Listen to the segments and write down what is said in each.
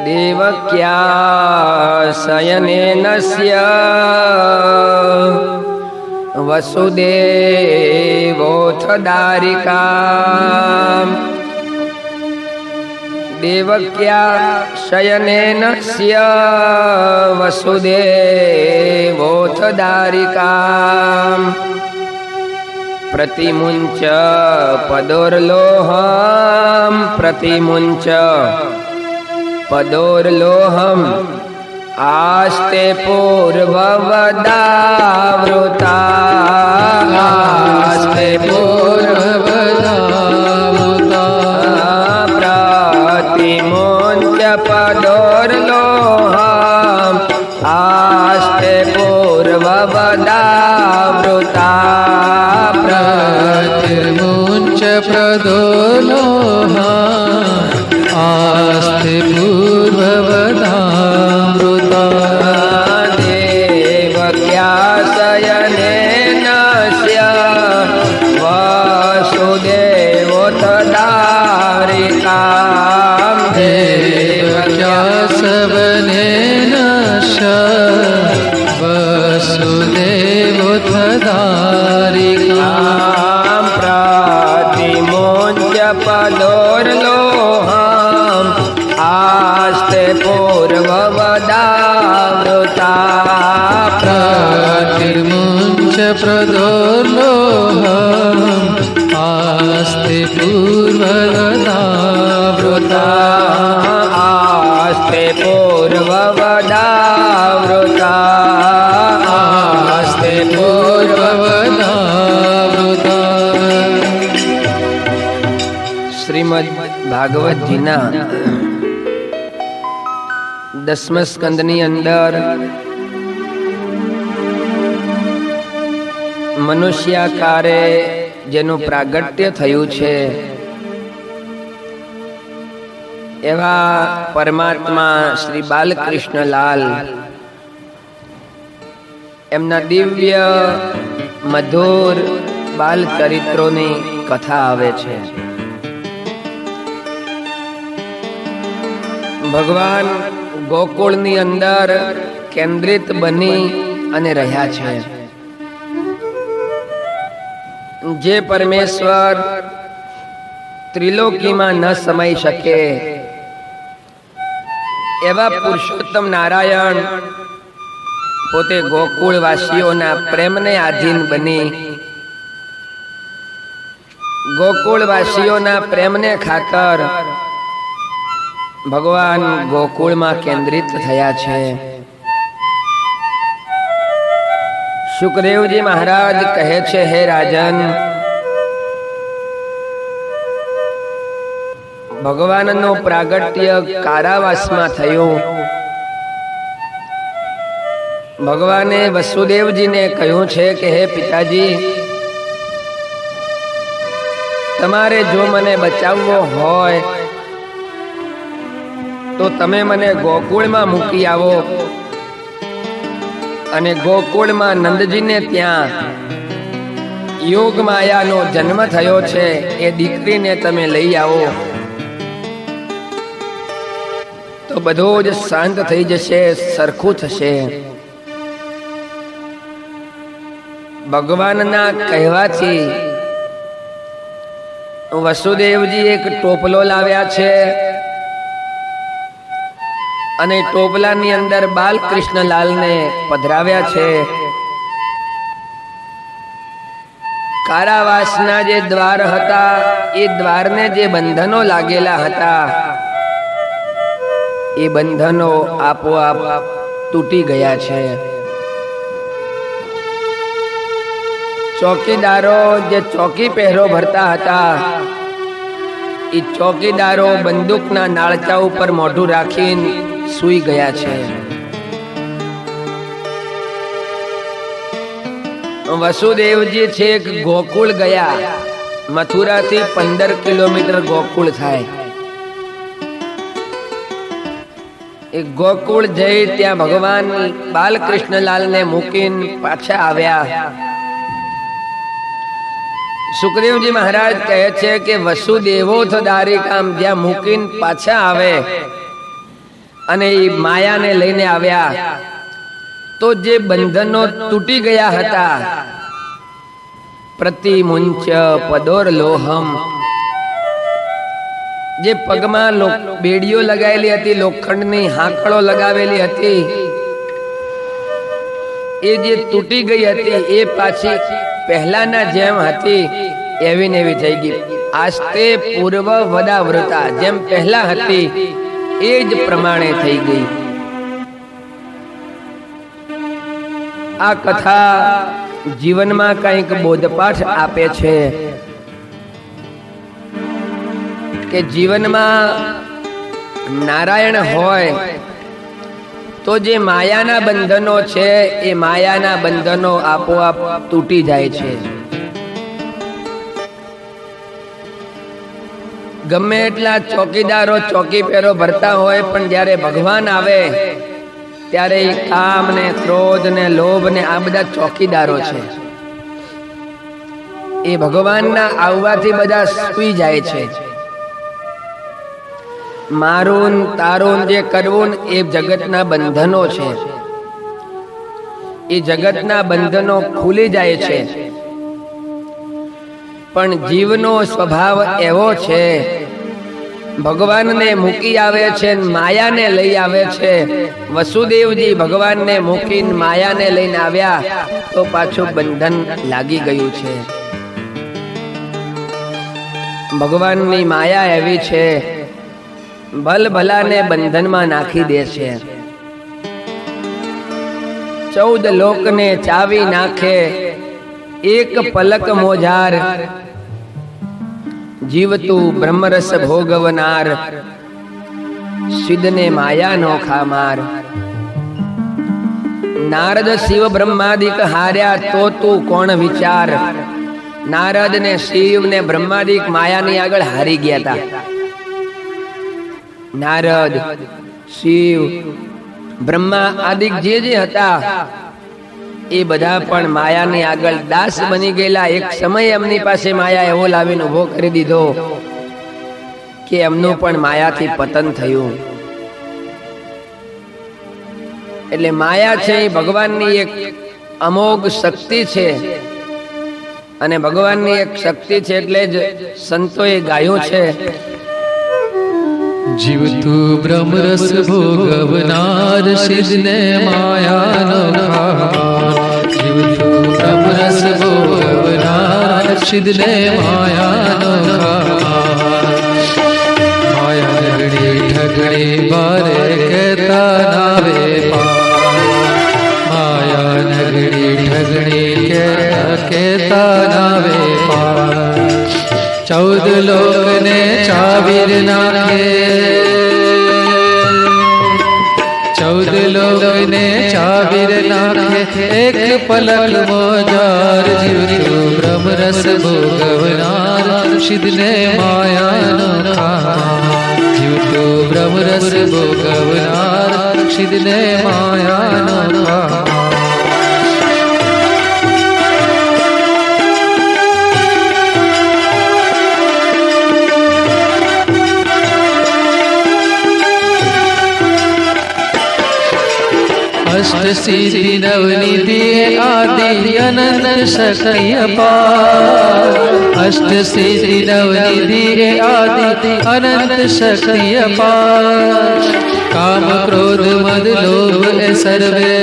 देवक्या शयनेनस्य वसुदेवोऽथ दारिका। देवक्या शयनेनस्य वसुदेवोऽथ दारिका। प्रतिमुञ्च पदोर्लोहं प्रतिमुञ्च पदोर्लोहम् आस्ते पूर्ववदावृता। आस्ते पूर्ववदावृता। प्रतिमुञ्च पदोर्लोहम् आस्ते पूर्ववदावृता। प्रतिमुञ्च पदोर्लोहम् आस्ते पूर्ववदावृता। देवक्या शयनेनस्य वसुदेवोऽथ दारिका। देवक्या शयनेनस्य वसुदेवोऽथ दारिका। प्रतिमुञ्च पदोर्लोहम् आस्ते पूर्ववदावृता। प्रतिमुञ्च पदोर्लोहम् आस्ते पूर्ववदावृता। आस्ते पूर्ववदावृता। आस्ते पूर्ववदावृता। શ્રીમદ ભાગવતજીના 10મા સ્કંદની અંદર મનુષ્યાકારે જેનું પ્રાગટ્ય થયું છે એવા પરમાત્મા શ્રી બાલકૃષ્ણલાલ એમના દિવ્ય મધુર બાલ ચરિત્રોની કથા આવે છે। ભગવાન ગોકુળની અંદર કેન્દ્રિત બની અને રહ્યા છે। જે પરમેશ્વર ત્રિલોકીમાં ન સમાઈ શકે એવા પુરુષોત્તમ નારાયણ પોતે ગોકુળવાસીઓના પ્રેમને આધીન બની ગોકુળવાસીઓના પ્રેમને ખાતર ભગવાન ગોકુળમાં કેન્દ્રિત થયા છે। સુખદેવજી મહારાજ કહે છે, હે રાજન, ભગવાનનું પ્રાગટ્ય કારાવાસમાં થયું। ભગવાને વસુદેવજીને કહ્યું છે કે હે પિતાજી, તમારે જો મને બચાવવો હોય તો તમે મને ગોકુળમાં મૂકી આવો અને ગોકુળમાં નંદજીને ત્યાં યોગ માયાનો જન્મ થયો છે એ દીકરીને તમે લઈ આવો તો બધું જ શાંત થઈ જશે, સરખું થશે। ભગવાનના કહેવાથી વસુદેવજી એક ટોપલો લાવ્યા છે અને ટોપલાની અંદર બાલકૃષ્ણલાલને પધરાવ્યા છે। કારાવાસના જે દ્વાર હતા એ દ્વારને જે બંધનો લાગેલા હતા એ બંધનો આપોઆપ તૂટી ગયા છે। ચોકીદારો જે ચોકી પહેરો ભરતા હતા એ ચોકીદારો બંદૂકના નાળચા ઉપર મોઢું રાખીને સૂઈ ગયા છે। વસુદેવજી છેક ગોકુળ ગયા। મથુરાથી 15 કિલોમીટર ગોકુળ થાય। એ ગોકુળ જઈ ત્યાં ભગવાન બાલકૃષ્ણલાલને મૂકીને પાછા આવ્યા। સુખદેવજી મહારાજ કહે છે કે વસુદેવો તો દ્વારિકામ જ્યાં મૂકીને પાછા આવે અને એ માયાને લઈને આવ્યા તો જે બંધનો તૂટી ગયા હતા, પ્રતિમુંચ પદોર લોહમ, જે પગમાં બેડીઓ લગાવેલી હતી, લોખંડની હાંકળો લગાવેલી હતી, એ જે તૂટી ગઈ હતી એ પાછી પહેલાના જેમ હતી એવી ને એવી થઈ ગઈ. આસ્તે પૂર્વ વદાવૃતા, જેમ પહેલા હતી એ જ પ્રમાણે થઈ ગઈ. આ કથા જીવનમાં કંઈક બોધપાઠ આપે છે કે જીવનમાં નારાયણ હોય તો જે માયાના બંધનો છે એ માયાના બંધનો આપોઆપ તૂટી જાય છે. ગમે એટલા ચોકીદારો ચોકી પેરો ભરતા હોય, પણ જ્યારે ભગવાન આવે ત્યારે એ કામ ને ક્રોધ ને લોભ ને આ બધા ચોકીદારો છે. એ ભગવાનના આવવાથી બધા સૂઈ જાય છે. મારું તારું જે કરવું એ જગતના બંધનો છે. એ જગતના બંધનો ખુલી જાય છે. પણ જીવનો સ્વભાવ એવો છે, ભગવાનને મૂકી આવે છે, માયાને લઈ આવે છે. વસુદેવજી ભગવાનને મૂકીને માયાને લઈને આવ્યા તો પાછું બંધન લાગી ગયું છે. ભગવાનની માયા એવી છે, ભલભલાને બંધનમાં નાખી દે છે. 14 લોકને ચાવી નાખે, એક પલક મોજાર, જીવતું બ્રહ્મરસ ભોગવનાર, સિદ્ધને માયા નો ખામાર. નારદ શિવ બ્રહ્માદિક હાર્યા તો તું કોણ વિચાર. નારદ ને શિવ ને બ્રહ્માદિક માયાની આગળ હારી ગયા હતા. નારદ, શિવ, બ્રહ્મા આદિક જે હતા એ બધા પણ માયાની આગળ દાસ બની ગયેલા. એક સમય એમની પાસે માયા એવો લાવીને ઉભો કરી દીધો કે એમનું પણ માયાથી પતન થયું. એટલે માયા છે એ ભગવાનની એક અમોઘ શક્તિ છે, અને ભગવાનની એક શક્તિ છે એટલે જ સંતોએ ગાયું છે, જીવતું બ્રહ્મરસ ભોગવનાર, સિદ્ધને માયાનો ખામાર. જીવતું બ્રહ્મરસ ભોગવનાર, સિદ્ધને માયાનો ખામાર. માયા નગડી ઠગડી બારે કહેતા નાવે પાર. માયા નગડી ઠગડી કહેતા નાવે પાર. 14 લોકને ચાવીર નાખે, 14 લોકને ચાવીર નાખે, એક પલક મોજાર. જીવતું બ્રહ્મરસ ભોગવનાર, સિદ્ધને માયાનો ખામાર. જીવતું બ્રહ્મરસ ભોગવનાર, સિદ્ધને માયાનો ખામાર. अष्ट सिद्धि नवनिधि आदि अनंत शक्ति अपार. अष्ट सिद्धि नवनिधि आदि अनंत शक्ति अपार. काम क्रोध मद लोभ ए सर्वे,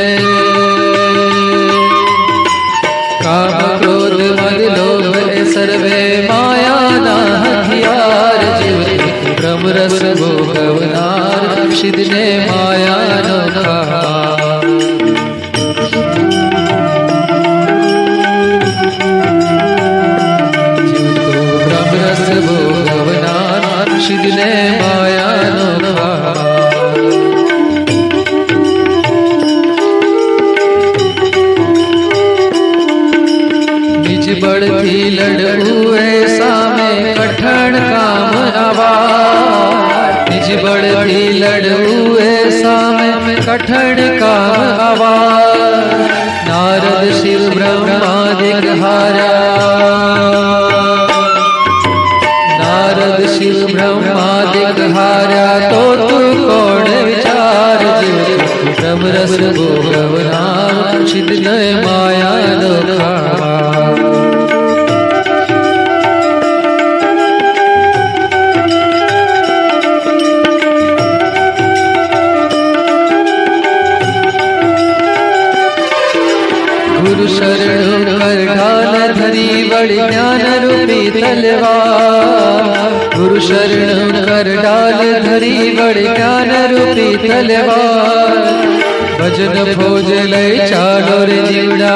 काम क्रोध मद लोभ ए सर्वे माया ना हथियार. जीवતું બ્રહ્મરસ ભોગવનાર, સિદ્ધને માયાનો ખામાર. જીવતું બ્રહ્મરસ ભોગવનાર, સિદ્ધને માયાનો ખામાર. નિજ બળથી લડવું એ સામે કઠણ કામ આવા. નિજ બળથી લડવું એ સામે કઠણ કામ આવા. નારદ શિવ બ્રહ્માદિક હાર્યા, ब्रह्मादिक हार्या तो तू कोण विचार जीव ब्रह्मरस भोगवनार सिद्ध नय माया लोका गुरु शरण कर ढाल धरी बड़ी ज्ञान रूपी तलवार गुरु शरण कर ढाल धरी बड़ी ज्ञान रूपी तलवार भजन फौज लय चालो रे जीवड़ा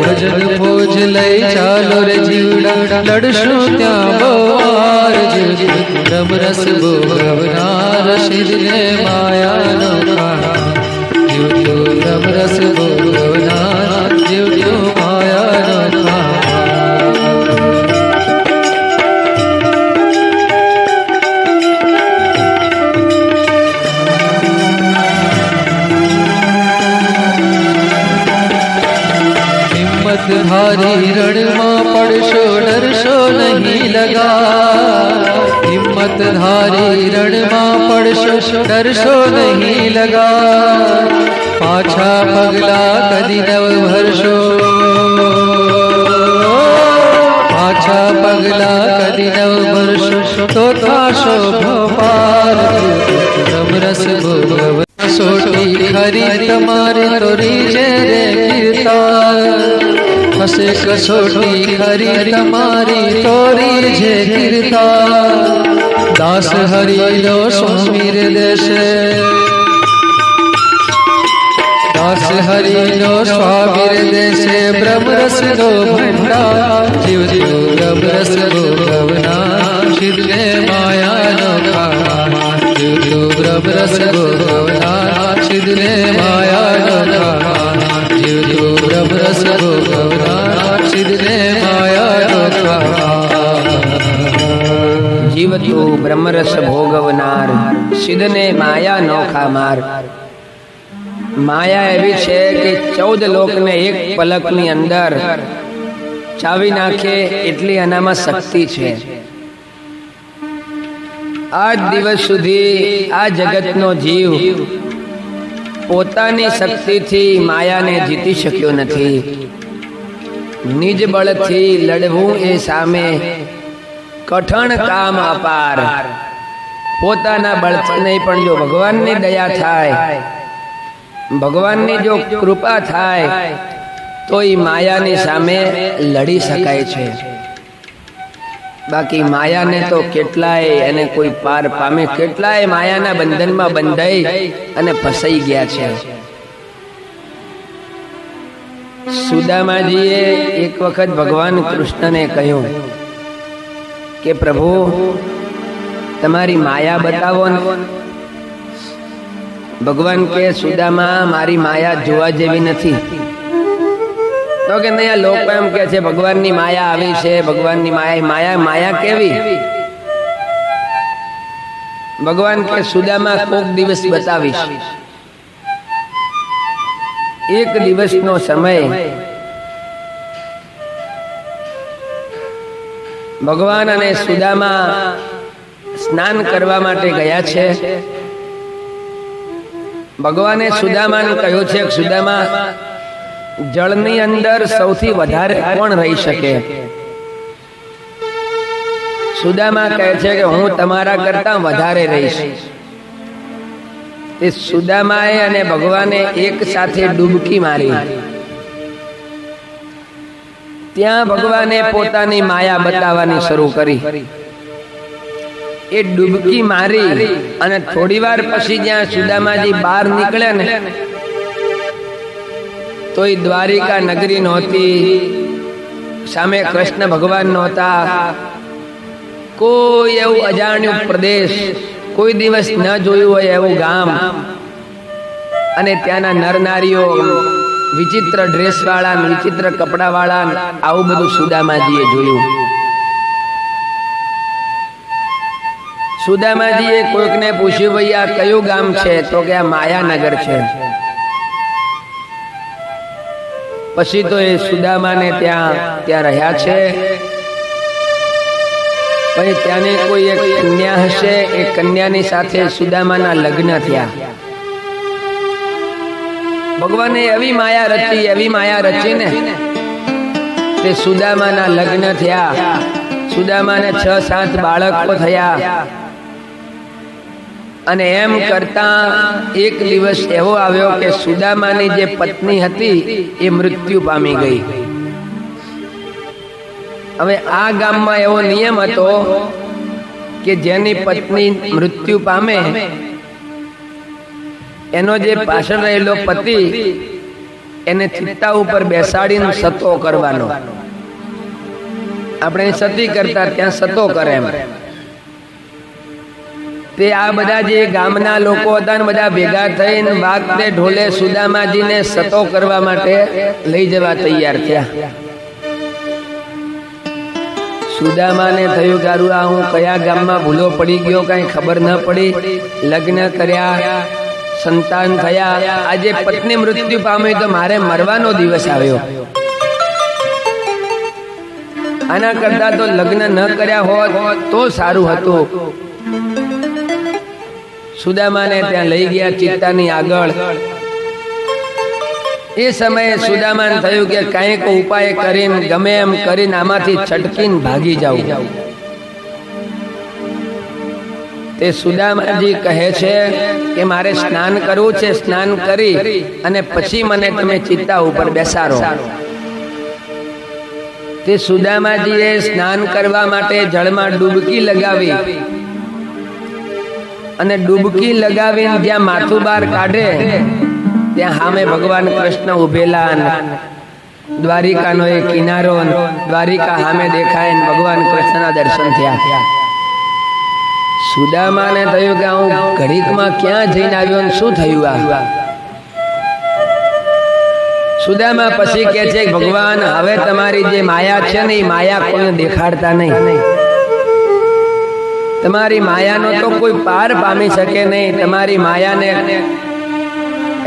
भजन फौज लय चालो रे जीवड़ा लड़शो त्या बोर जीव ब्रह्मरस भोगवनार सिद्ध माया नो ब्रह्मरस भोगवनार जीव माया नो हिम्मत धारी रण में पड़शो डरशो नहीं लगा हिम्मत धारी रण में पड़शो डरशो नहीं लगा पाछा पगला कदी नव भरशो पाछा पगला कदी नव भरशो तो थाशो भोपाल ब्रह्मरस भोगव सोटी खरी तमारे तोरी जे रे कीर्ता हसे कसोटी खरी तमारी तोरी जे कीर्ता दास हरि लो सुमीर देशे दास हरि लो स्वामीर देशे ब्रह्मरस लो भंडार जीव जीव ब्रह्मरस भोगवनार सिद्ध माया नो खार जीव जीव ब्रह्मरस भोगवनार सिद्ध माया नो खार जीव जीव ब्रह्मरस भोगवनार सिद्ध माया नो खार जीव तू ब्रह्मरस भोगवनार सिद्ध ने माया नोखा मार माया एवी छे कि 14 लोक ने एक पलक नी अंदर चावी नाखे એટલી અનામાં શક્તિ છે આજ દિવસ સુધી આ જગતનો જીવ પોતાની શક્તિથી માયાને જીતી શક્યો નથી નિજ બળથી લડવું એ સામે કઠણ કામ અપાર પોતાના બળથી નહીં પણ જો ભગવાનની દયા થાય ભગવાનની જો કૃપા થાય તો એ માયાની સામે લડી શકાય છે બાકી માયાને તો કેટલાય એને કોઈ પાર પામે કેટલાય માયાના બંધનમાં બંધાઈ અને ફસાઈ ગયા છે સુદામાજીએ એક વખત ભગવાન કૃષ્ણને કહ્યું કે પ્રભુ તમારી માયા બતાવો ને ભગવાન કે સુદામા મારી માયા જોવા જેવી નથી તો કે નહીં આ લોકો એમ કે છે ભગવાનની માયા આવી છે ભગવાનની માયા માયા કેવી ભગવાન કે સુદામા કોક દિવસ બતાવીશ એક દિવસનો સમય ભગવાન અને સુદામા સ્નાન કરવા માટે ગયા છે ભગવાને સુદામાને કહ્યું છે કે સુદામા જળની અંદર સૌથી વધારે કોણ રહી શકે સુદામા કહે છે કે હું તમારા કરતા વધારે રહીશ એ સુદામાએ અને ભગવાને એક સાથે ડૂબકી મારી ત્યાં ભગવાને પોતાની માયા બતાવવાની શરૂ કરી એ ડૂબકી મારી અને થોડી વાર પછી જ્યાં સુદામાજી બહાર નીકળ્યા ને તો એ દ્વારિકા નગરી નહોતી સામે કૃષ્ણ ભગવાન નહોતા કોઈ એવું અજાણ્યું પ્રદેશ કોઈ દિવસ ન જોયું હોય એવું ગામ અને ત્યાંના નર નારીઓ વિચિત્ર ડ્રેસ વાળા વિચિત્ર કપડા વાળા આવું બધું સુદામાજીએ જોયું સુદામાજીએ કોઈકને પૂછ્યું ભાઈ આ કયું ગામ છે તો કે આ માયાનગર છે પછી તો એ સુદામાને ત્યાં રહ્યા છે પછી ત્યાંની કોઈ એક કન્યા હશે, એ કન્યાની સાથે સુદામાના લગ્ન થયા. ભગવાને એવી માયા રચી ને તે સુદામાના લગ્ન થયા. સુદામાને 6-7 બાળકો થયા. અને એમ કરતા એક દિવસ એવો આવ્યો કે સુદામાની જે પત્ની હતી એ મૃત્યુ પામી ગઈ. હવે આ ગામમાં એવો નિયમ હતો કે જેની પત્ની મૃત્યુ પામે એનો જે પાછળ રહેલો પતિ એને ચિત્તા ઉપર બેસાડીને સતો કરવાનો. આપણે સતી કરતા ત્યાં સતો કરે એમ. તે આ બધા જે ગામના લોકો હતા ને બધા ભેગા થઈને વાગતે ઢોલે સુદામાજીને સતો કરવા માટે લઈ જવા તૈયાર થયા. સુદામાને થયું કે આ હું કયા ગામમાં ભૂલો પડી ગયો, કઈ ખબર ન પડી. લગ્ન કર્યા, સંતાન થયા, આજે પત્ની મૃત્યુ પામી તો મારે મરવાનો દિવસ આવ્યો. આના કરતા તો લગ્ન ન કર્યા હોત તો સારું હતું. સુદામાને ત્યાં લઈ ગયા ચિત્તાની આગળ. એ સમયે સુદામાને થયું કે કંઈક ઉપાય કરીને ગમે એમ કરીને આમાંથી છટકીને ભાગી જાઉં. તે સુદામાજી કહે છે કે મારે સ્નાન કરવું છે, સ્નાન કરી અને પછી મને તમે ચિત્તા ઉપર બેસાડો. તે સુદામાજીએ સ્નાન કરવા માટે જળમાં ડૂબકી લગાવી અને ડૂબકી લગાવીને જ્યાં માથું બહાર કાઢે ત્યાં સામે ભગવાન કૃષ્ણ ઉભેલા. દ્વારિકાનો એ કિનારો, દ્વારિકા સામે દેખાય ને ભગવાન કૃષ્ણના દર્શન થયા. સુદામાને થયું કે હું ઘડીકમાં ક્યાં જઈને આવ્યો ને શું થયું આ. સુદામા પછી કહે છે ભગવાન હવે તમારી જે માયા છે ને એ માયા કોઈને દેખાડતા નહીં. તમારી માયાનો તો કોઈ પાર પામી શકે નહીં. તમારી માયાને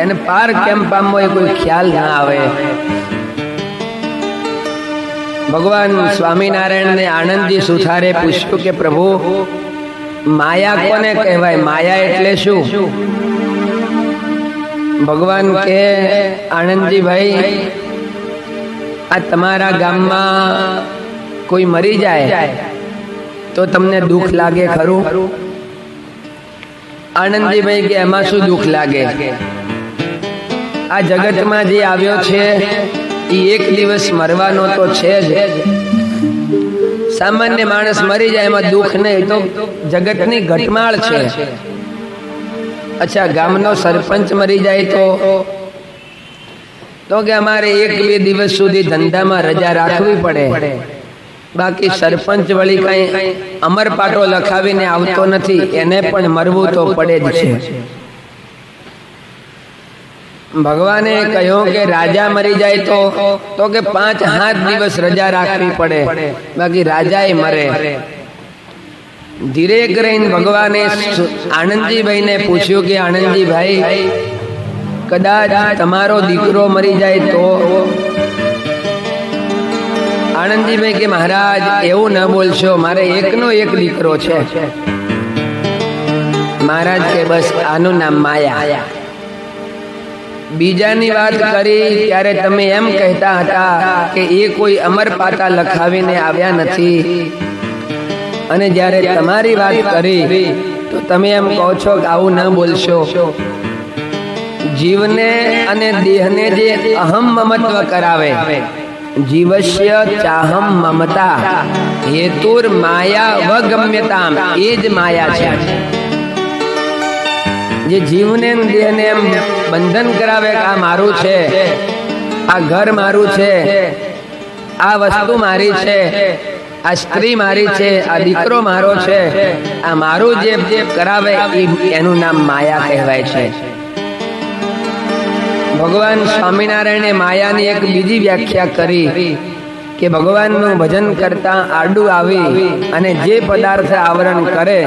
એને પાર કેમ પામવો એ કોઈ ખ્યાલ ના આવે. ભગવાન સ્વામિનારાયણ ને આનંદજી સુથારે પૂછ્યું કે પ્રભુ માયા કોને કહેવાય, માયા એટલે શું? ભગવાન કે આનંદજી ભાઈ, આ તમારા ગામમાં કોઈ મરી જાય તો તમને દુઃખ લાગે ખરું? આનંદજી ભાઈ કે એમાં શું દુઃખ લાગે? આ જગતમાં જે આવ્યો છે એ એક દિવસ મરવાનો તો છે જ. સામાન્ય માણસ મરી જાય એમાં દુઃખ નહીં, તો જગતની ઘટમાળ છે. અચ્છા, ગામનો સરપંચ મરી જાય તો કે અમારે 1-2 દિવસ સુધી ધંધામાં રજા રાખવી પડે. બાકી સરપંચ વળી કઈ અમર પાટો લખાવીને આવતો નથી, એને પણ મરવું તો પડે જ છે. ભગવાને કહ્યું કે રાજા મરી જાય તો કે 5-7 દિવસ રજા રાખવી પડે, બાકી રાજાએ મરે. ધીરે કરીને ભગવાને આનંદજીભાઈને પૂછ્યું કે આનંદજીભાઈ, કદાચ તમારો દીકરો મરી જાય તો? આનંદજીભાઈ કે મહારાજ એવું ન બોલશો, મારે એકનો એક દીકરો છે. મહારાજ કે બસ આનું નામ માયા. બીજાની વાત કરી ત્યારે તમે એમ કહેતા હતા કે એ કોઈ અમર પાટા લખાવીને આવ્યા નથી, અને જ્યારે તમારી વાત કરી તો તમે એમ કહો છો કે આવું ન બોલશો. જીવને અને દેહને જે અહમ મમત્વ કરાવે, જીવસ્ય ચાહમ મમતા હેતુર માયા વગમ્યતામ, એ જ માયા છે. જે જીવને દેહને એમ બંધન કરાવે કે આ મારું છે, આ ઘર મારું છે, આ વસ્તુ મારી છે, આ સ્ત્રી મારી છે, આ દીકરો મારો છે, આ મારું જે કરાવે એનું નામ માયા કહેવાય છે. ભગવાન સ્વામિનારાયણે માયાની એક બીજી વ્યાખ્યા કરી કે ભગવાનનું ભજન કરતા આડું આવી અને જે પદાર્થ આવરણ કરે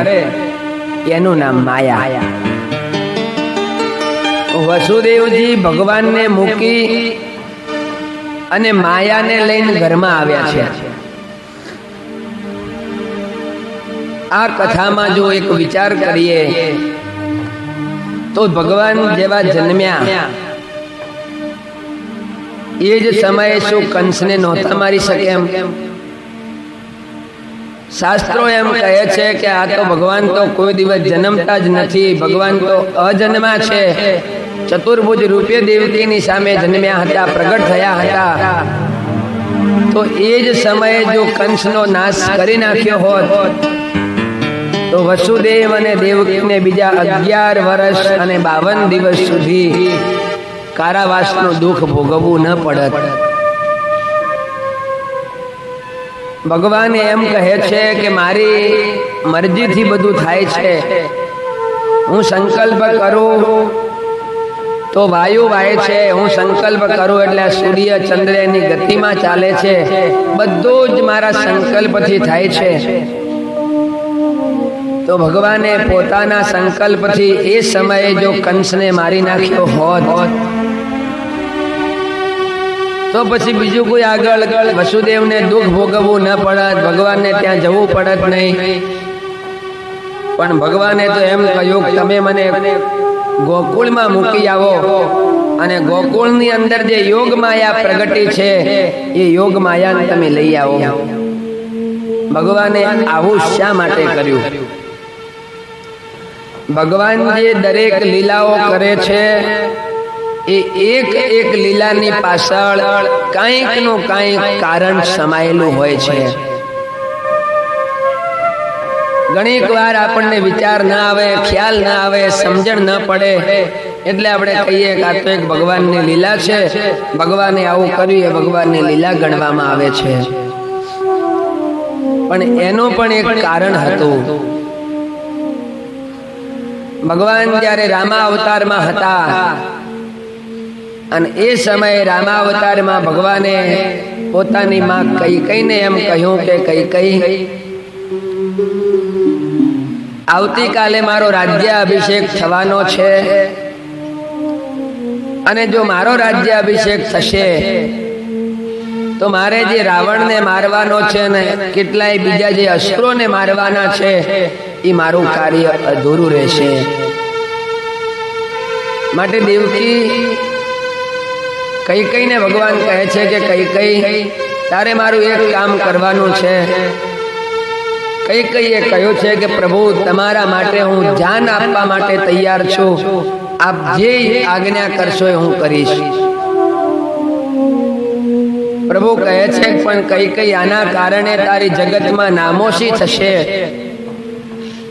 એનું નામ માયા. વસુદેવજી ભગવાનને મૂકી અને માયાને લઈને ઘરમાં આવ્યા છે. આ કથામાં જો એક વિચાર કરીએ તો ભગવાન જેવા જન્મ્યા એ જ સમયે શું કંસને નહોતા મારી શકે એમ? શાસ્ત્રો એમ કહે છે કે આ તો ભગવાન તો કોઈ દિવસ જન્મતા જ નથી, ભગવાન તો અજન્મા છે, ચતુર્ભુજ રૂપે દેવતીની સામે જન્મ્યા હતા, પ્રગટ થયા હતા. તો એ જ સમયે જો કંસનો નાશ કરી નાખ્યો હોત તો વસુદેવ અને દેવકીને બીજા 11 વર્ષ અને 52 દિવસ સુધી કારાવાસનું દુઃખ ભોગવવું ન પડત. ભગવાન એમ કહે છે કે મારી મરજીથી બધું થાય છે. હું સંકલ્પ કરું તો વાયુ વાય છે, હું સંકલ્પ કરું એટલે સૂર્ય ચંદ્રની ગતિમાં ચાલે છે. બધું જ મારા સંકલ્પથી થાય છે. તો ભગવાને પોતાના સંકલ્પથી એ સમયે જો કંસને મારી નાખ્યો હોત તો પછી બીજું કોઈ આગળ વસુદેવને દુઃખ ભોગવવું ન પડત, ભગવાનને ત્યાં જવું પડત નહીં. પણ ભગવાને તો એમ કહ્યું કે તમે મને ગોકુળમાં મૂકી આવો અને ગોકુળની અંદર જે યોગ માયા પ્રગટી છે એ યોગ માયાને તમે લઈ આવો. ભગવાને આવું શા માટે કર્યું? ભગવાન જે દરેક લીલાઓ કરે છે એ એક એક લીલાની પાછળ કાંઈક નું કાંઈક કારણ સમાયેલું હોય છે. ઘણીક વાર આપણને વિચાર ના આવે, ખ્યાલ ના આવે, સમજણ ન પડે એટલે આપણે કહીએ કે આ તો એક ભગવાનની લીલા છે, ભગવાને આવું કર્યું, એ ભગવાનની લીલા ગણવામાં આવે છે. પણ એનું પણ એક કારણ હતું. ભગવાન જ્યારે રામા અવતારમાં હતા અને એ સમયે રામા અવતારમાં ભગવાને પોતાની માં કૈકેયીને એમ કહ્યું કે કૈકેયી, આવતીકાલે મારો રાજ્ય અભિષેક થવાનો છે અને જો મારો રાજ્ય અભિષેક થશે તો મારે જે રાવણને મારવાનો છે ને કેટલાય બીજા જે અસુરોને મારવાના છે એ મારું કાર્ય અધૂરું રહેશે. માટે દેવકી કૈકેયીને ભગવાન કહે છે કે કૈકેયી, તારે મારું એક કામ કરવાનું છે. કૈકેયીએ કહ્યું છે કે પ્રભુ, તમારા માટે હું જાન આપવા માટે તૈયાર છું, આપ જે આજ્ઞા કરશો એ હું કરીશ. પ્રભુ કહે છે પણ કૈકેયી, આના કારણે તારી જગતમાં નામોશી થશે,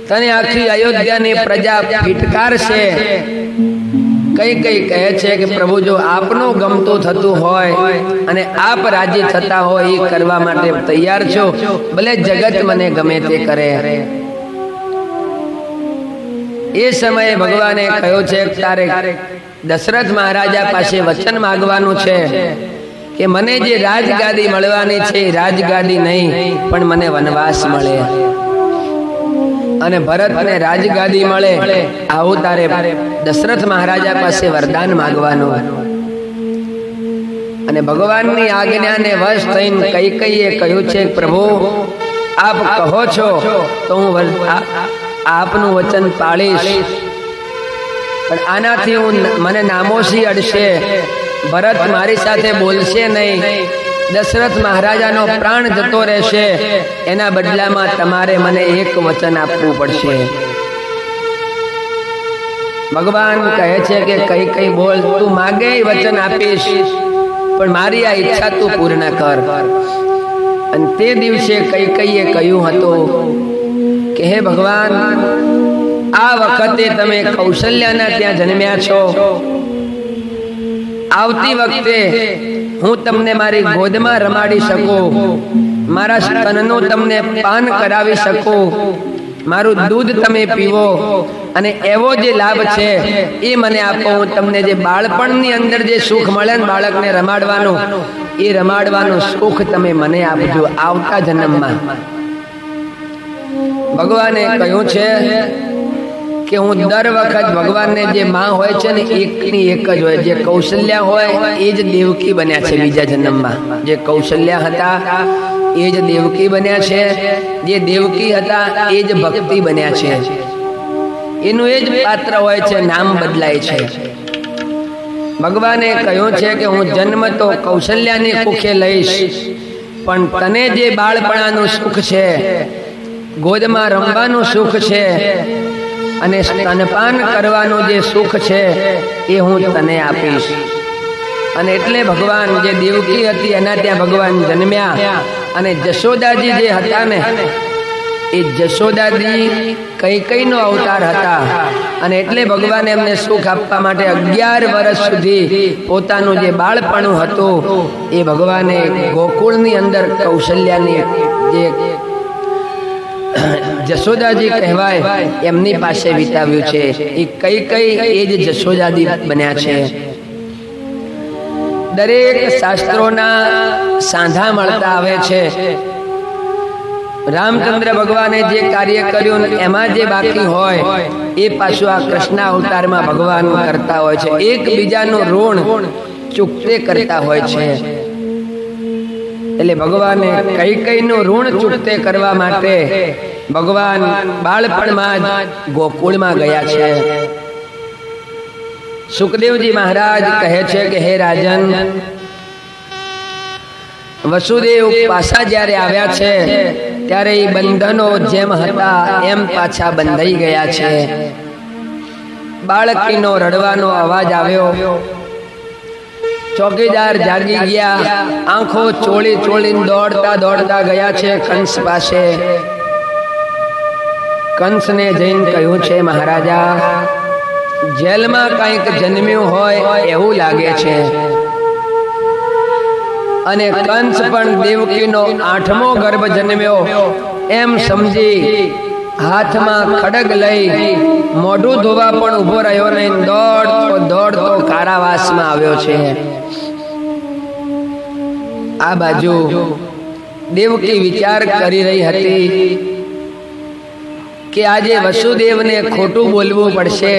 તને આખી અયોધ્યાની પ્રજા ફિટકારશે. કૈકેયી કહે છે કે પ્રભુ, જો આપનું ગમતું થતું હોય અને આપ રાજી થતા હોય એ કરવા માટે તૈયાર છો, ભલે જગત મને ગમે તે કરે. એ સમયે ભગવાને કહ્યું છે કે તારે દશરથ મહારાજા પાસે વચન માંગવાનું છે કે મને જે રાજગાદી મળવાની છે એ રાજગાદી નહીં પણ મને વનવાસ મળે અને ભરતને રાજગાદી મળે, આવું તારે દશરથ મહારાજા પાસે વરદાન માંગવાનું. અને ભગવાનની આજ્ઞાને વશ થઈને કૈકેયીએ કહ્યું છે પ્રભુ, આપ કહો છો તો હું આપનું વચન પાળીશ, પણ આનાથી મને નામોશી અડશે, ભરત મારી સાથે બોલશે નહીં, દશરથ મહારાજાનો પ્રાણ જતો રહેશે, એના બદલામાં તમારે મને એક વચન આપવું પડશે. ભગવાન કહે છે કે કૈકેયી બોલ, તું માગે એ વચન આપીશ, પણ મારી આ ઈચ્છા તું પૂર્ણ કર. અને તે દિવસે કૈકેયીએ કહ્યું હતું કે હે ભગવાન, આ વખતે તમે કૌશલ્યાના ત્યાં જન્મ્યા છો, આવતી વખતે હું તમને મારી ગોદમાં રમાડી શકું, મારા સ્તનનું તમને પાન કરાવી શકું, મારું દૂધ તમે પીવો અને એવો જે લાભ છે એ મને આપો. હું તમને જે બાળપણની અંદર જે સુખ મળે ને બાળકને રમાડવાનું, એ રમાડવાનું સુખ તમે મને આપજો આવતા જન્મમાં. ભગવાને કહ્યું છે કે હું દર વખત ભગવાનને જે માં હોય છે ને એકની એક જ હોય, જે કૌશલ્યા હોય એ જ દેવકી બન્યા છે બીજા જન્મમાં. જે કૌશલ્યા હતા એ જ દેવકી બન્યા છે, જે દેવકી હતા એ જ ભક્તિ બન્યા છે, એનું એ જ પાત્ર હોય છે, નામ બદલાય છે. ભગવાને કહ્યું છે કે હું જન્મ તો કૌશલ્યાની કુખે લઈશ, પણ તને જે બાળપણાનું સુખ છે, ગોદમાં રમવાનું સુખ છે અને સ્તનપાન કરવાનું જે સુખ છે એ હું તને આપીશ. અને એટલે ભગવાન જે દેવકી હતી એના ત્યાં ભગવાન જન્મ્યા. અને જશોદાજી જે હતા ને એ જશોદાજી કૈકેયીનો અવતાર હતા. અને એટલે ભગવાને એમને સુખ આપવા માટે 11 વર્ષ સુધી પોતાનું જે બાળપણું હતું એ ભગવાને ગોકુળની અંદર કૌશલ્યાની જે જશોદાજી કહેવાય એમની પાસે વિતાવ્યું છે. એ કૈકેયી એ જ જશોદાજી બન્યા છે. દરેક શાસ્ત્રોના સાંધા મળતા આવે છે. રામચંદ્ર ભગવાને જે કાર્ય કર્યું એમાં જે બાકી હોય એ પાછું આ કૃષ્ણ અવતારમાં ભગવાન કરતા હોય છે. એકબીજાનું ઋણ ચૂકતે કરતા હોય છે. એટલે ભગવાને કૈકેયીનું ઋણ ચૂકતે કરવા માટે ભગવાન બાળપણમાં જ ગોકુળમાં ગયા છે. સુખદેવજી મહારાજ કહે છે કે હે રાજન, વસુદેવ પાછા જ્યારે આવ્યા છે ત્યારે એ બંધનો જેમ હતા એમ પાછા બંધાઈ ગયા છે. બાળકીનો રડવાનો અવાજ આવ્યો. ચોકીદાર જાગી ગયા, આંખો ચોળી ચોળીને દોડતા દોડતા ગયા છે કંસ પાસે. કંસને જઈને કહ્યું છે મહારાજા, જેલમાં કંઈક જન્મ્યું હોય એવું લાગે છે. અને કંસ પણ દેવકીનો 8મો ગર્ભ જન્મ્યો એમ સમજી હાથમાં ખડગ લઈ મોઢું ધોવા પણ ઉભો રહ્યો નહીં, દોડતો દોડતો કારાવાસમાં આવ્યો છે. આ બાજુ દેવકી વિચાર કરી રહી હતી કે આજે વસુદેવને ખોટું બોલવું પડશે.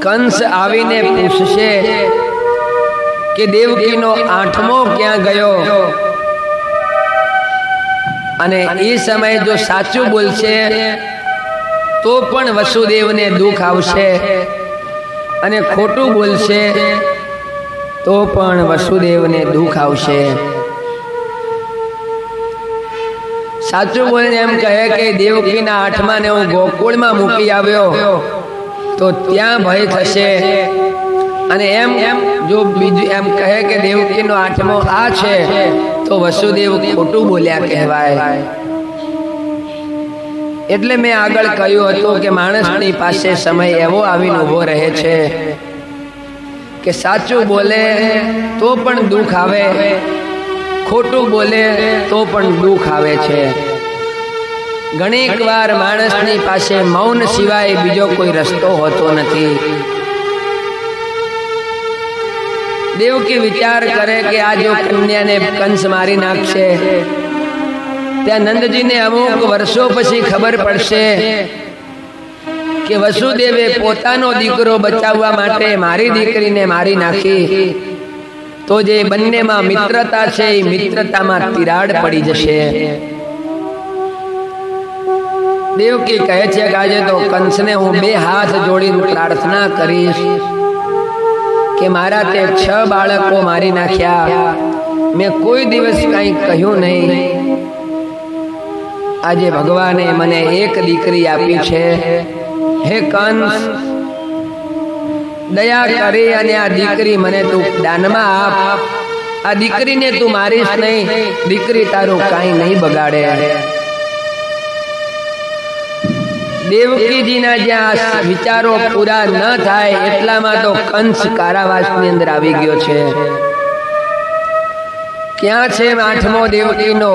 કંસ આવીને પૂછશે કે દેવકીનો 8મો ક્યાં ગયો, અને એ સમયે જો સાચું બોલશે તો પણ વસુદેવને દુઃખ આવશે, અને ખોટું બોલશે તો પણ વસુદેવને દુઃખ આવશે. સાચું બોલીને એમ કહે કે દેવકીના 8માને હું ગોકુળમાં મૂકી આવ્યો તો ત્યાં ભય થશે. અને એમ જો બીજું એમ કહે કે દેવકીનો 8મો આ છે તો વસુદેવ ખોટું બોલ્યા કહેવાય. એટલે મેં આગળ કહ્યું હતું કે માણસની પાસે સમય એવો આવીને ઉભો રહે છે કે સાચું બોલે તો પણ દુઃખ આવે, ખોટું બોલે તો પણ દુઃખ આવે છે. ઘણીક વાર માણસની પાસે મૌન સિવાય બીજો કોઈ રસ્તો હોતો નથી. દેવકી વિચાર કરે કે આ જો કન્યાને કંસ મારી નાખશે, ત્યાં નંદજીને અમુક વર્ષો પછી ખબર પડશે કે વસુદેવે પોતાનો દીકરો બચાવવા માટે મારી દીકરીને મારી નાખી, તો જે બંનેમાં મિત્રતા છે એ મિત્રતામાં તિરાડ પડી જશે. દેવકી કહે છે કે આજે તો કંસને હું 2 હાથ જોડીને પ્રાર્થના કરીશ કે મારા તે 6 બાળકો મારી નાખ્યા, મેં કોઈ દિવસ કંઈ કહ્યું નહીં. આજે ભગવાને મને એક દીકરી આપી છે. હે કંસ, દયા કરી અને આ દીકરી મને તું દાનમાં આપ. આ દીકરીને તું મારીશ નહીં, દીકરી તારું કાંઈ નહીં બગાડે. દેવકીજીના જ્યાં વિચારો પૂરા ન થાય એટલામાં તો કંસ કારાવાસની અંદર આવી ગયો છે. ક્યાં છે 8મો દેવકીનો?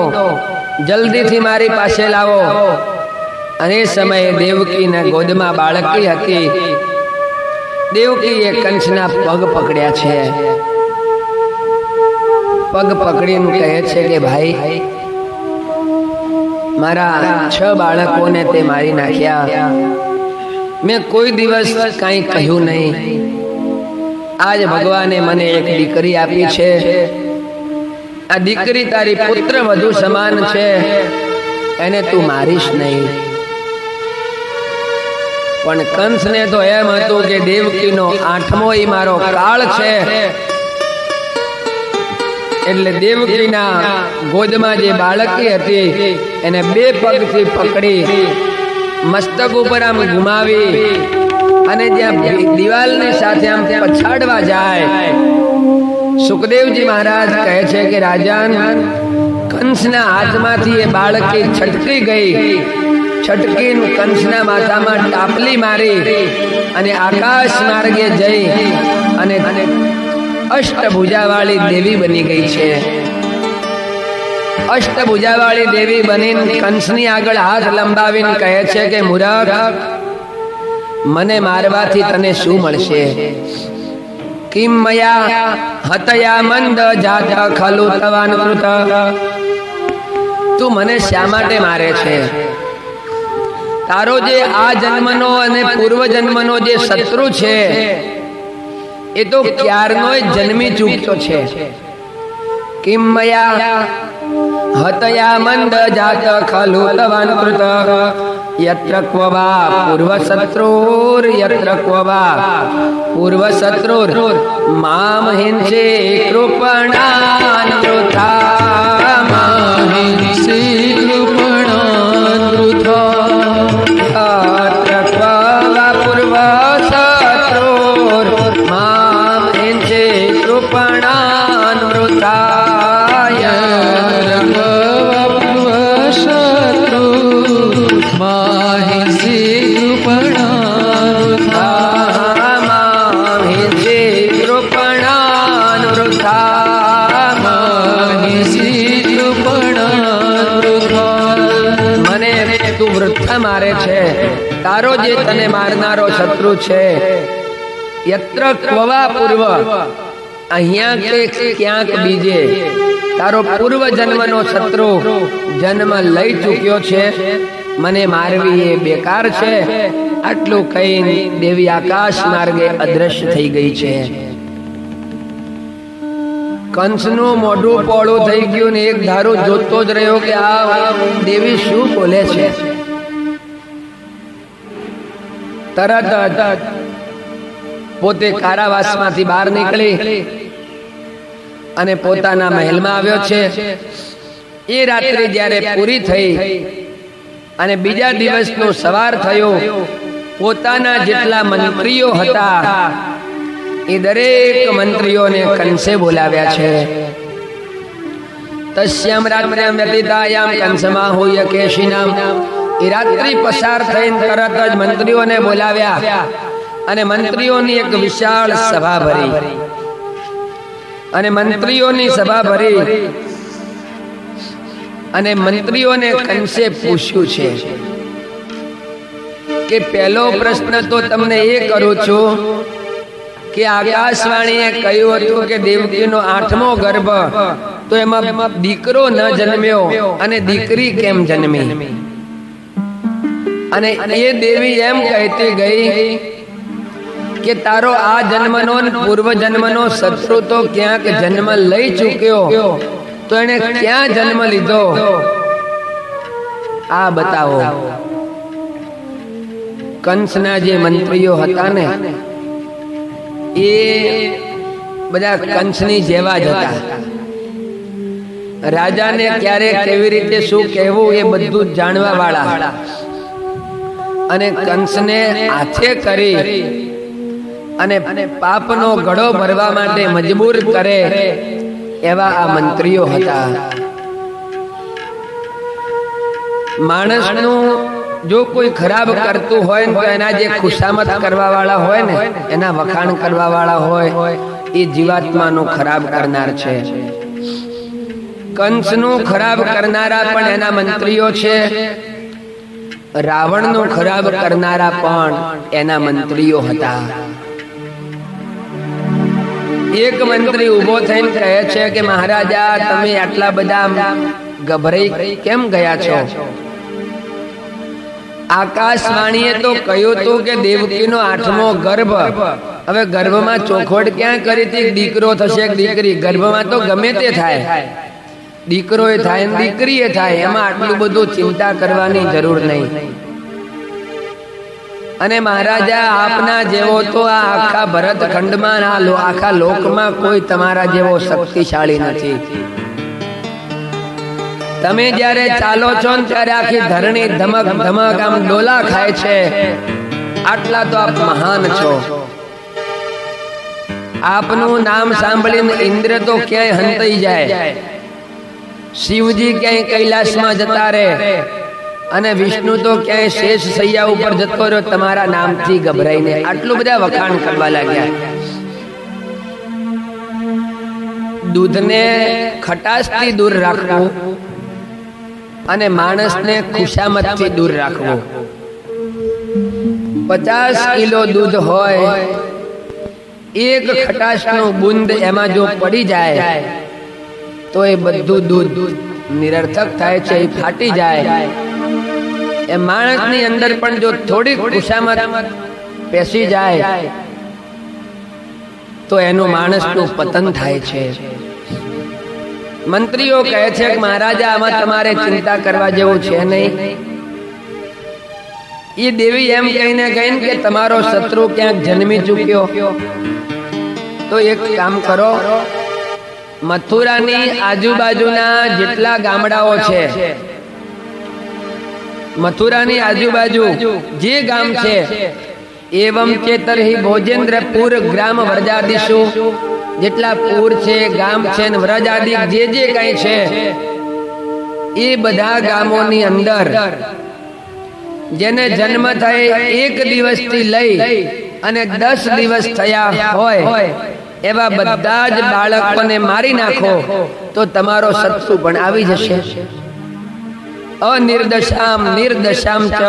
જલ્દીથી મારી પાસે લાવો. અને એ સમયે દેવકીના ગોદમાં બાળકી હતી. દેવકીએ કંસના પગ પકડ્યા છે. પગ પકડીને કહે છે કે ભાઈ, મારા 6 બાળકોને તે મારી નાખ્યા, મેં કોઈ દિવસ કાંઈ કહ્યું નહીં. આજ ભગવાને મને એક દીકરી આપી છે, આ દીકરી તારી પુત્ર વધુ સમાન છે, એને તું મારીશ નહીં. પણ કંસને તો એમ હતું કે દેવકીનો 8મો ઈ મારો કાળ છે, એટલે દેવકીના ગોદમાં જે બાળકી હતી એને 2 પગથી પકડી મસ્તક ઉપર આમ ઘુમાવી અને જ્યાં દિવાલની સાથે આમ પછાડવા જાય, સુખદેવજી મહારાજ કહે છે કે રાજન, કંસના હાથમાંથી એ બાળકી છટકી ગઈ. છટકીને કંસના માથામાં ટાપલી મારી અને આકાશ માર્ગે જઈ અને અષ્ટભુજાવાળી દેવી બની ગઈ છે. અષ્ટભુજાવાળી દેવી બનીને કંસની આગળ હાથ લંબાવીને કહે છે કે મૂરખ, મને મારવાથી તને શું મળશે? કિમ મયા હતયા મંદ જાત ખલુ તવાનૃત, તું મને શા માટે મારે છે? તારો જે આ જન્મનો અને પૂર્વ જન્મનો જે શત્રુ છે એ તો ક્યારનોય જન્મી ચૂક્યો છે. કિમ મયા હતયા મંદ જાત ખલુ તવાનૃત યત્ર ક્વ વા પૂર્વ શત્રુર યત્ર ક્વ વા પૂર્વ શત્રુર મામ હિંસે કૃપણાનૃથા મામ હિંસે કૃપણાનૃથા યત્ર ક્વ વા પૂર્વ શત્રુર મામ હિંસે કૃપણાનૃથા મારે છે. તારો જે તને મારનારો શત્રુ છે યત્ર ક્વવા પૂર્વ, અહીંયા કે ક્યાંક બીજે તારો પૂર્વ જન્મનો શત્રુ જન્મ લઈ ચૂક્યો છે, મને મારવી એ બેકાર છે. આટલું કહીને દેવી આકાશ માર્ગે અદ્રશ્ય થઈ ગઈ છે. કંસનું મોઢું પોળું થઈ ગયું ને એક ધારું જોતો જ રહ્યો કે આ દેવી શું બોલે છે. તરત પોતે કારાવાસમાંથી બહાર નીકળી અને પોતાના મહેલમાં આવ્યો છે. એ રાત્રે જ્યારે પૂરી થઈ અને બીજા દિવસનું સવાર થયું, પોતાના જેટલા મંત્રીઓ હતા એ દરેક મંત્રીઓને કંસે બોલાવ્યા છે. તસ્યામ રાત્ર્યામ વ્યતીતાયામ કંસમાહૂય કેશિનામ, એ રાત્રિ પસાર થઈને તરત જ મંત્રીઓને બોલાવ્યા અને મંત્રીઓની એક વિશાળ સભા ભરી. અને મંત્રીઓની સભા ભરી અને મંત્રીઓને કંસે પૂછ્યું છે કે પહેલો પ્રશ્ન તો તમને એ કરું છું કે આકાશવાણીએ કહ્યું હતું કે દેવકીનો 8મો ગર્ભ, તો એમાં દીકરો ન જન્મ્યો અને દીકરી કેમ જન્મી? અને એ દેવી એમ કહેતી ગઈ કે તારો આ જન્મનો પૂર્વ જન્મનો શત્રુ તો ક્યાંક જન્મ લઈ ચૂક્યો, તો એને ક્યાં જન્મ લીધો આ બતાવો. કંસના જે મંત્રીઓ હતા ને એ બધા કંસની જેવા જ હતા. રાજાને ક્યારે કેવી રીતે શું કહેવું એ બધું જાણવા વાળા, અને કંસને હાથે કરી અને પાપનો ઘડો ભરવા માટે મજબૂર કરે એવા આ મંત્રીઓ હતા. માણસનું જો કોઈ ખરાબ કરતું હોય તો એના જે ખુશામત કરવા વાળા હોય ને, એના વખાણ કરવા વાળા હોય, એ જીવાત્માનું ખરાબ કરનાર છે. કંસનું ખરાબ કરનારા પણ એના મંત્રીઓ છે, રાવણનું ખરાબ કરનારા પણ એના મંત્રીઓ હતા. એક મંત્રી ઉભો થઈને કહે છે કે મહારાજા, તમે આટલા બધા ગભરાઈ કેમ ગયા છો? આકાશવાણીએ તો કહ્યું હતું કે દેવકીનો 8મો ગર્ભ, હવે ગર્ભમાં ચોખવટ ક્યાં કરી હતી? દીકરો થશે કે દીકરી? ગર્ભમાં તો ગમે તે થાય, દીકરો એ થાય ને દીકરી એ થાય, એમાં આટલું બધું ચિંતા કરવાની જરૂર નહીં. અને મહારાજા આપના જેવો તો આ આખા ભરતખંડમાં આખા લોકમાં કોઈ તમારા જેવો શક્તિશાળી નથી. તમે જ્યારે ચાલો છો ને ત્યારે આખી ધરણી ધમક ધમક આમ ડોલા ખાય છે. આટલા તો આપ મહાન છો. આપનું નામ સાંભળીને ઇન્દ્ર તો ક્યાંય હંતાઈ જાય, શિવજી ક્યાંય કૈલાસમાં જતા રહે, અને વિષ્ણુ તો ક્યાંય શેષ સૈયા ઉપર જતો રહ્યો તમારા નામથી ગભરાઈને. આટલું બધા વખાણ કરવા લાગ્યા. દૂધને ખટાશથી દૂર રાખવું અને માણસને ખુશામતથી દૂર રાખવું. 50 કિલો દૂધ હોય, એક ખટાશનું બુંદ એમાં જો પડી જાય તો એ બધું દૂધ નિરર્થક થાય છે, એ ફાટી જાય. એ માણસની અંદર પણ જો થોડી ખુશામત પેસી જાય તો એનું માણસનું પતન થાય છે. મંત્રીઓ કહે છે કે મહારાજા આમાં તમારે ચિંતા કરવા જેવું છે નહીં. એ દેવી એમ કહીને ગઈ કે તમારો શત્રુ ક્યાંક જન્મી ચૂક્યો, તો એક કામ કરો, મથુરાની આજુબાજુના જેટલા ગામડાઓ છે, મથુરાની આજુબાજુ જે ગામ છે, એવમ ચેતરહિ ભોજેન્દ્રપુર ગ્રામ વ્રજાદિશુ, જેટલા પૂર છે, ગામ છે, વ્રજાદિ જે જે કઈ છે, એ બધા ગામોની અંદર જેને જન્મ થાય 1 દિવસથી લઈ અને 10 દિવસ થયા હોય એવા બધા જ બાળકોને મારી નાખો તો તમારો શત્રુ પણ આવી જશે. અનિર્દશામ નિર્દશામ ચ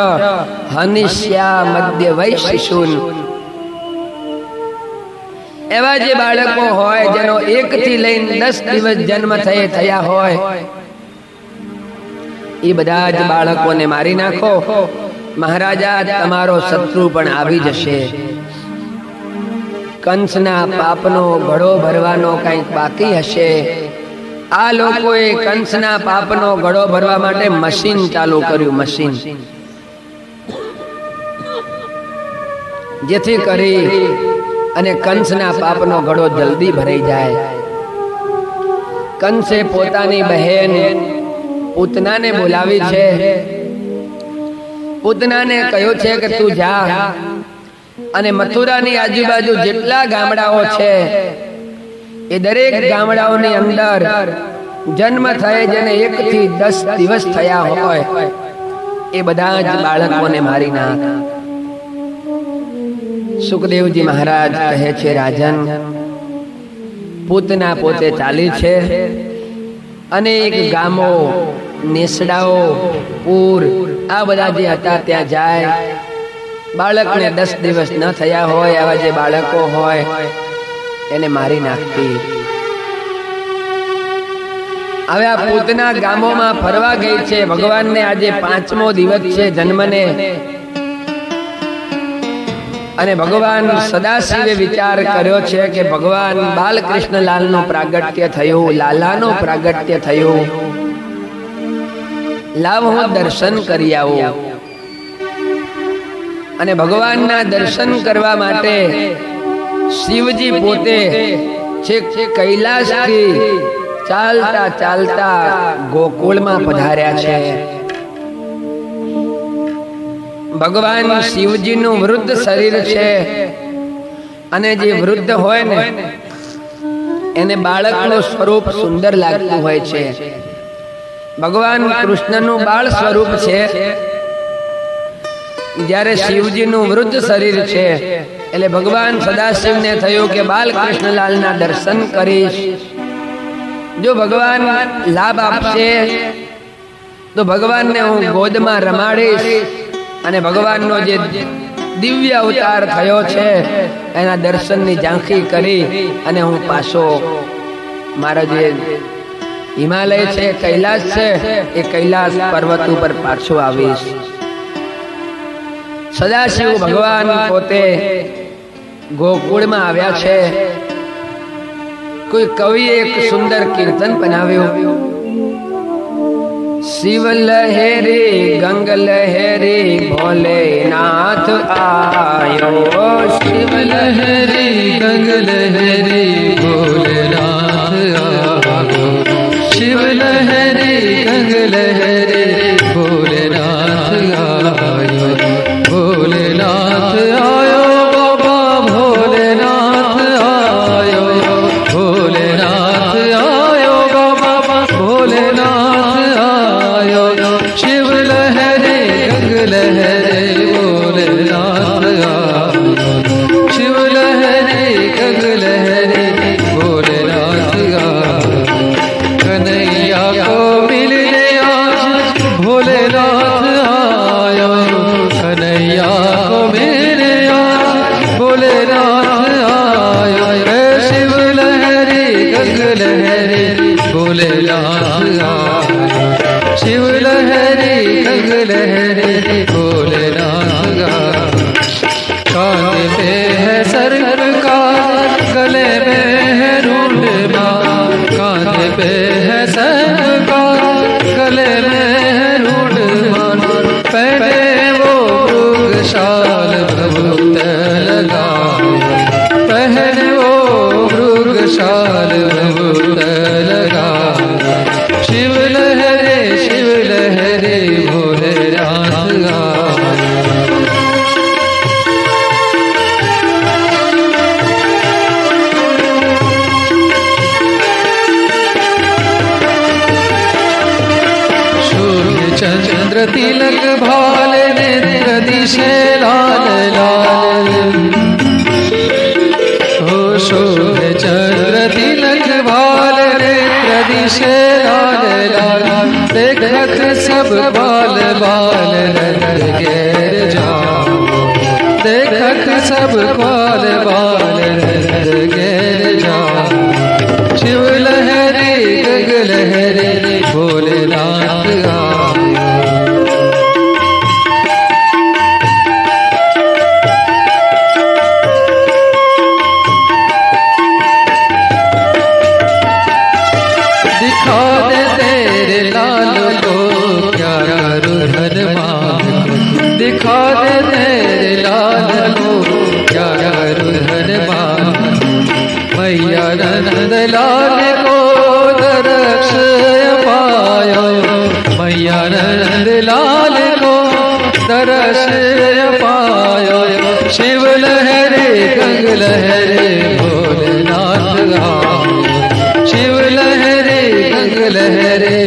હનિષ્યા મધ્ય વૈશિશુન. એવા જે બાળકો હોય જેનો 1 થી લઈને 10 દિવસ જન્મ થયા હોય એ બધા જ બાળકોને મારી નાખો. મહારાજા તમારો શત્રુ પણ આવી જશે. કંસના પાપનો ઘડો ભરવાનો કંઈક બાકી હશે. આ લોકોએ કંસના પાપનો ઘડો ભરવા માટે મશીન ચાલુ કર્યું, મશીન, જેથી કરી અને કંસના પાપનો ઘડો જલ્દી ભરાઈ જાય. કંસે પોતાની બહેન પૂતનાને બોલાવી છે. પૂતનાને કહ્યું છે કે તું જા અને મથુરાની આજુબાજુ જેટલા ગામડાઓ છે એ દરેક ગામડાઓની અંદર જન્મ થયે જેને 1 થી 10 દિવસ થયા હોય એ બધા જ બાળકોને મારી નાખ. સુખદેવજી મહારાજ કહે છે, રાજન, પૂતના પોતે ચાલી છે, અનેક ગામો, નેસડાઓ, પૂર, આ બધા જે હતા ત્યાં જાય. બાળકને 10 દિવસ ન થયા હોય આવા જે બાળકો હોય એને મારી નાખતી. હવે આ પૂતના ગામોમાં ફરવા ગઈ છે. ભગવાનને આજે 5મો દિવસ છે જન્મને, અને ભગવાન સદાશિવે વિચાર કર્યો છે કે ભગવાન બાલકૃષ્ણલાલનું પ્રાગટ્ય થયું, લાલાનું પ્રાગટ્ય થયું, લાવ હું દર્શન કરી આવું. અને ભગવાનના દર્શન કરવા માટે શિવજી પોતે છેક કૈલાસથી ચાલતા ચાલતા ગોકુળમાં પધાર્યા છે. ભગવાન શિવજીનું વૃદ્ધ શરીર છે, અને જે વૃદ્ધ હોય ને એને બાળકનું સ્વરૂપ સુંદર લાગતું હોય છે. ભગવાન કૃષ્ણનું બાળ સ્વરૂપ છે, જ્યારે શિવજીનું વૃદ્ધ શરીર છે એટલે ભગવાન સદાશિવને થયું કે બાલકૃષ્ણલાલના દર્શન કરીશ. જો ભગવાન લાભ આપશે તો ભગવાનને હું ગોદમાં રમાડીશ, અને ભગવાનનો જે દિવ્ય અવતાર થયો છે એના દર્શનની ઝાંખી કરી અને હું પાછો મારા જે હિમાલય છે, કૈલાસ છે, એ કૈલાસ પર્વત ઉપર પાછો આવીશ. સદાશિવ ભગવાન પોતે ગોકુળમાં આવ્યા છે. કોઈ કવિએ એક સુંદર કીર્તન બનાવ્યું. शिव लहरी गंग लहरी भोलेनाथ आयो। शिव लहरी गंग लहरी भोलेनाथ आयो। शिव लहरी गंग लहरी भोलेनाथ आयो। भोलेनाथ आयो बाबा भोलेनाथ आयो। भोलेनाथ आयो बाबा भोलेनाथ आयो। शिव लहरी गंग लहरी भोलेनाथ आयो। शिव लहरी गंग लहरी भोलेनाथ आयो। कन्हैया को मिलने आज भोलेनाथ आयो। कन्हैया को मिलने आज भोलेनाथ आयो। शिव लहरी गंग लहरी भोलेनाथ आयो। शिव लहरी गंग लहरी भोलेनाथ आयो। कान पे है सर्प का गले में है रूंड माल। कान पे है सर्प का गले में है रूंड माल। पहने वो मृगशाल भभूत लगाए। पहने वो मृगशाल भभूत लगाए। शिव लहरे भोलेनाथ आयो। चंद्र तिलक भाल नेत्र दिशे लाल लाल। हो शोभ चंद्र तिलक भाल नेत्र दिशे लाल लाल। देखत सब बाल बाल नंद घेर जाओ। देखत सब बाल बाल नंद घेर जाओ। शिव लहरी गंग लहरी भोलेनाथ आयो। दिखा दे तेरे लाल को क्या करूं धनवान को। दिखा दे तेरे लाल को क्या करूं धनवान। मैया नंद लाल को दर्श पायो। मैया नंद लाल को दर्श पायो। शिव लहरी गंग लहरी भोलेनाथ आयो। शिव लहरी गंग लहरी